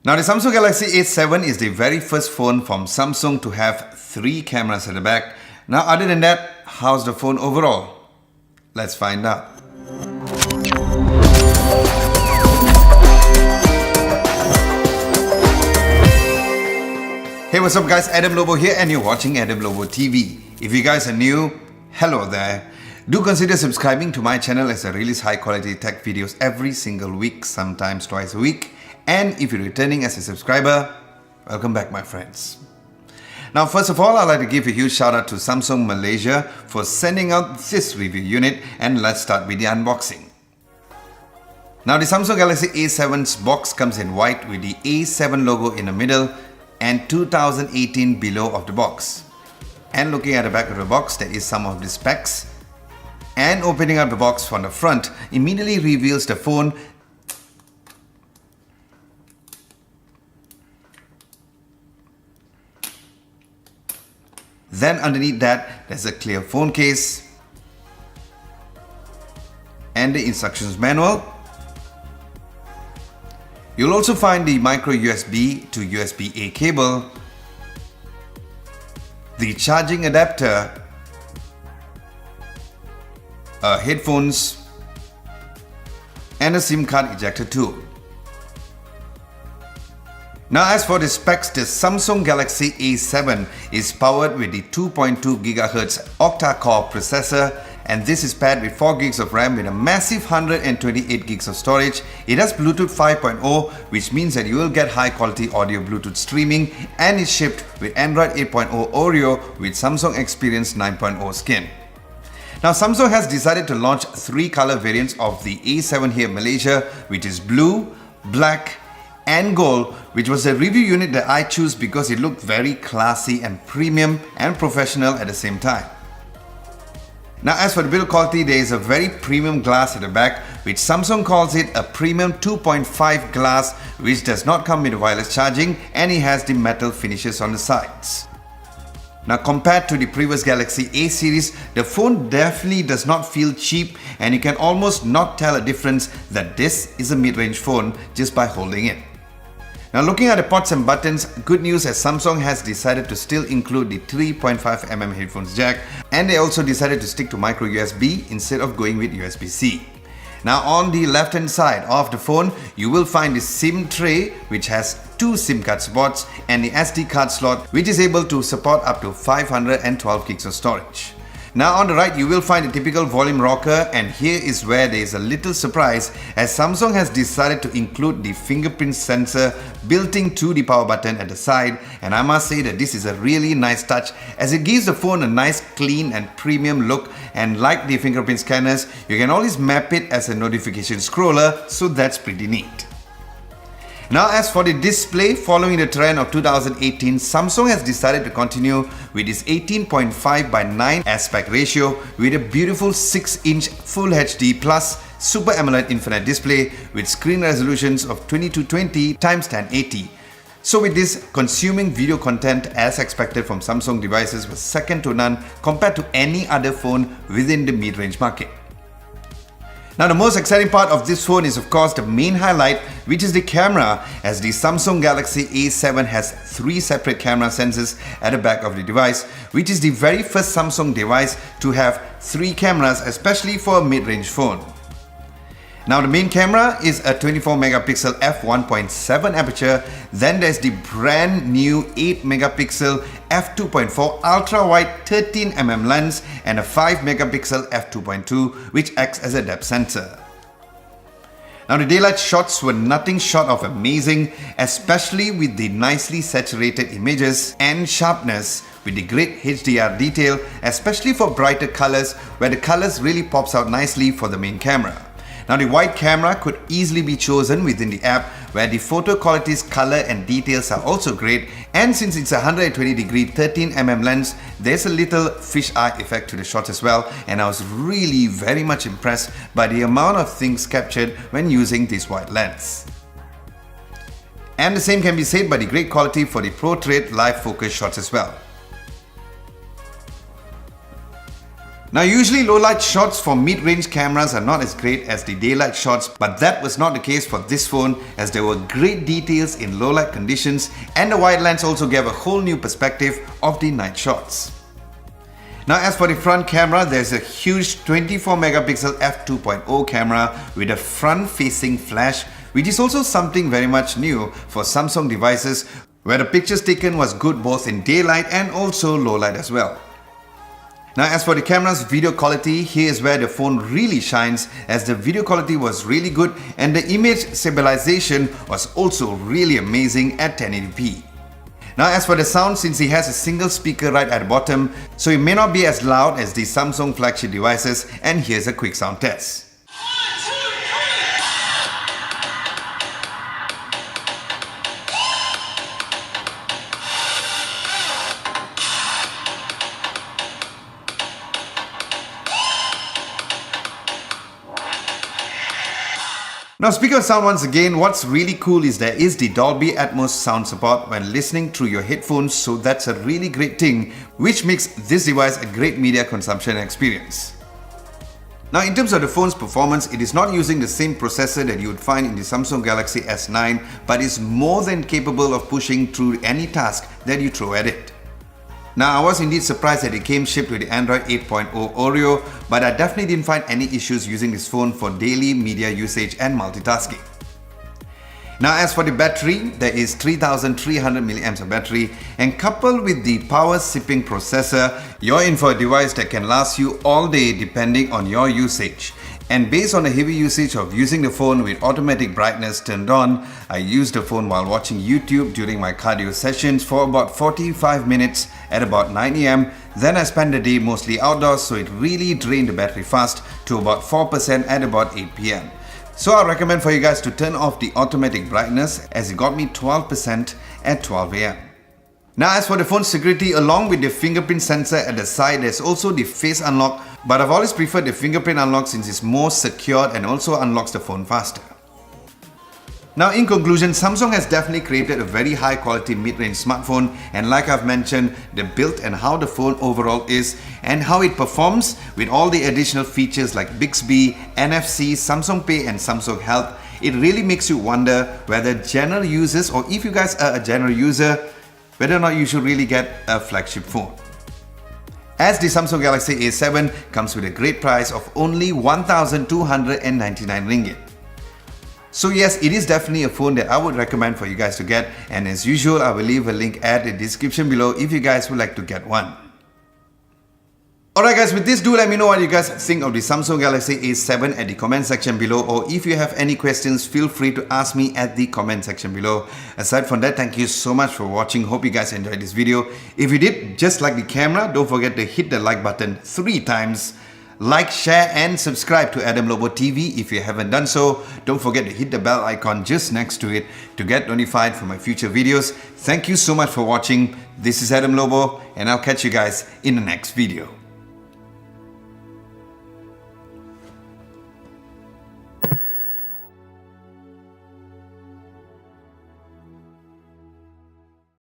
Now the Samsung Galaxy A7 is the very first phone from Samsung to have 3 cameras at the back. Now other than that, how's the phone overall? Let's find out. Hey, what's up guys, Adam Lobo here and you're watching Adam Lobo TV. If you guys are new, hello there. Do consider subscribing to my channel as I release high quality tech videos every single week, sometimes twice a week. And if you're returning as a subscriber, welcome back my friends. Now first of all, I'd like to give a huge shout out to Samsung Malaysia for sending out this review unit, and let's start with the unboxing. Now the Samsung Galaxy A7's box comes in white with the A7 logo in the middle and 2018 below of the box. And looking at the back of the box, there is some of the specs. And opening up the box from the front immediately reveals the phone. Then underneath that, there's a clear phone case and the instructions manual. You'll also find the micro USB to USB-A cable, the charging adapter, headphones, and a SIM card ejector tool. Now as for the specs, the Samsung Galaxy A7 is powered with the 2.2 GHz octa-core processor, and this is paired with 4 GB of RAM with a massive 128 GB of storage. It has Bluetooth 5.0, which means that you will get high quality audio Bluetooth streaming, and is shipped with Android 8.0 Oreo with Samsung Experience 9.0 skin. Now Samsung has decided to launch 3 color variants of the A7 here in Malaysia, which is blue, black and gold, which was a review unit that I choose because it looked very classy and premium and professional at the same time. Now as for the build quality, there is a very premium glass at the back, which Samsung calls it a premium 2.5 glass, which does not come with wireless charging, and it has the metal finishes on the sides. Now compared to the previous Galaxy A series, the phone definitely does not feel cheap, and you can almost not tell a difference that this is a mid-range phone just by holding it. Now looking at the ports and buttons, good news as Samsung has decided to still include the 3.5mm headphones jack, and they also decided to stick to micro USB instead of going with USB-C. Now on the left hand side of the phone, you will find the SIM tray, which has 2 SIM card slots, and the SD card slot, which is able to support up to 512 GB of storage. Now on the right, you will find the typical volume rocker, and here is where there is a little surprise as Samsung has decided to include the fingerprint sensor built into the power button at the side, and I must say that this is a really nice touch as it gives the phone a nice clean and premium look, and like the fingerprint scanners, you can always map it as a notification scroller, so that's pretty neat. Now as for the display, following the trend of 2018, Samsung has decided to continue with its 18.5 by 9 aspect ratio with a beautiful 6-inch Full HD Plus Super AMOLED Infinite display with screen resolutions of 2220 x 1080. So with this, consuming video content as expected from Samsung devices was second to none compared to any other phone within the mid-range market. Now the most exciting part of this phone is of course the main highlight, which is the camera, as the Samsung Galaxy A7 has 3 separate camera sensors at the back of the device, which is the very first Samsung device to have 3 cameras, especially for a mid-range phone. Now the main camera is a 24 megapixel f1.7 aperture, then there's the brand new 8 megapixel f2.4 ultra wide 13mm lens and a 5 megapixel f2.2 which acts as a depth sensor. Now the daylight shots were nothing short of amazing, especially with the nicely saturated images and sharpness with the great HDR detail, especially for brighter colors where the colors really pops out nicely for the main camera. Now the wide camera could easily be chosen within the app, where the photo quality's color and details are also great, and since it's a 120 degree 13mm lens, there's a little fisheye effect to the shots as well, and I was really very much impressed by the amount of things captured when using this wide lens. And the same can be said by the great quality for the portrait live focus shots as well. Now usually low light shots for mid-range cameras are not as great as the daylight shots, but that was not the case for this phone, as there were great details in low light conditions, and the wide lens also gave a whole new perspective of the night shots. Now as for the front camera, there's a huge 24 megapixel f2.0 camera with a front facing flash, which is also something very much new for Samsung devices, where the pictures taken was good both in daylight and also low light as well. Now as for the camera's video quality, here is where the phone really shines, as the video quality was really good and the image stabilization was also really amazing at 1080p. Now as for the sound, since it has a single speaker right at the bottom, so it may not be as loud as the Samsung flagship devices, and here's a quick sound test. Now speaking of sound once again, what's really cool is there is the Dolby Atmos sound support when listening through your headphones, so that's a really great thing, which makes this device a great media consumption experience. Now in terms of the phone's performance, it is not using the same processor that you would find in the Samsung Galaxy S9, but is more than capable of pushing through any task that you throw at it. Now I was indeed surprised that it came shipped with the Android 8.0 Oreo, but I definitely didn't find any issues using this phone for daily media usage and multitasking. Now as for the battery, there is 3300 mAh of battery, and coupled with the power sipping processor, you're in for a device that can last you all day depending on your usage. And based on the heavy usage of using the phone with automatic brightness turned on, I used the phone while watching YouTube during my cardio sessions for about 45 minutes at about 9 AM. Then I spent the day mostly outdoors, so it really drained the battery fast to about 4% at about 8 PM. So I recommend for you guys to turn off the automatic brightness, as it got me 12% at 12 AM. Now as for the phone's security, along with the fingerprint sensor at the side, there's also the face unlock, but I've always preferred the fingerprint unlock since it's more secured and also unlocks the phone faster. Now in conclusion, Samsung has definitely created a very high quality mid-range smartphone, and like I've mentioned, the build and how the phone overall is and how it performs with all the additional features like Bixby, NFC, Samsung Pay and Samsung Health, it really makes you wonder whether general users, or if you guys are a general user, whether or not you should really get a flagship phone. As the Samsung Galaxy A7 comes with a great price of only 1,299 ringgit. So yes, it is definitely a phone that I would recommend for you guys to get, and as usual, I will leave a link at the description below if you guys would like to get one. Alright guys, with this, do let me know what you guys think of the Samsung Galaxy A7 at the comment section below, or if you have any questions, feel free to ask me at the comment section below. Aside from that, thank you so much for watching. Hope you guys enjoyed this video. If you did, just like the camera, don't forget to hit the like button 3 times. Like, share and subscribe to Adam Lobo TV if you haven't done so. Don't forget to hit the bell icon just next to it to get notified for my future videos. Thank you so much for watching. This is Adam Lobo, and I'll catch you guys in the next video.